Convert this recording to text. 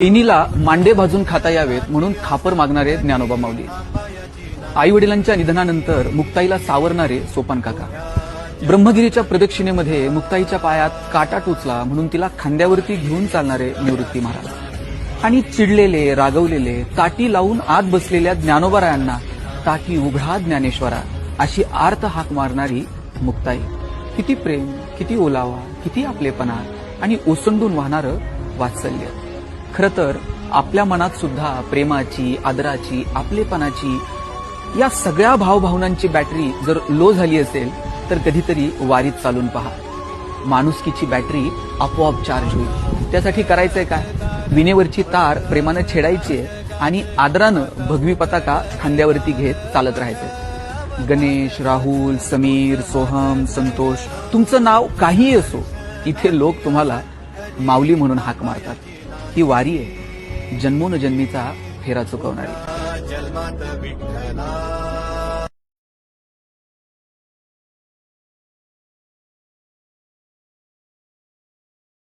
इनीला मांडे भाजून खाता यावेत म्हणून खापर मागणारे ज्ञानोबा माऊली. आई वडिलांच्या निधनानंतर मुक्ताईला सावरणारे सोपान काका. ब्रह्मगिरीच्या प्रदक्षिणेमध्ये मुक्ताईच्या पायात काटा टोचला म्हणून तिला खांद्यावरती घेऊन चालणारे निवृत्ती महाराज. आणि चिडलेले, रागवलेले, ताटी लावून आत बसलेल्या ज्ञानोबारायांना ताटी उघडा ज्ञानेश्वरा अशी आर्त हाक मारणारी मुक्ताई. किती प्रेम, किती ओलावा, किती आपलेपणा आणि ओसंडून वाहणारं वात्सल्य. खरं तर आपल्या मनात सुद्धा प्रेमाची, आदराची, आपलेपणाची या सगळ्या भावभावनांची बॅटरी जर लो झाली असेल तर कधीतरी वारीत चालून पहा. माणुसकीची बॅटरी आपोआप चार्ज होईल. त्यासाठी करायचंय काय? विनेवरची तार प्रेमानं छेडायची आणि आदरानं भगवी पताका खांद्यावरती घेत चालत राहायचं. गणेश, राहुल, समीर, सोहम, संतोष, तुमचं नाव काहीही असो, इथे लोक तुम्हाला माऊली म्हणून हाक मारतात. ही वारी आहे, जन्मोनजन्मीचा फेरा चुकवणारी.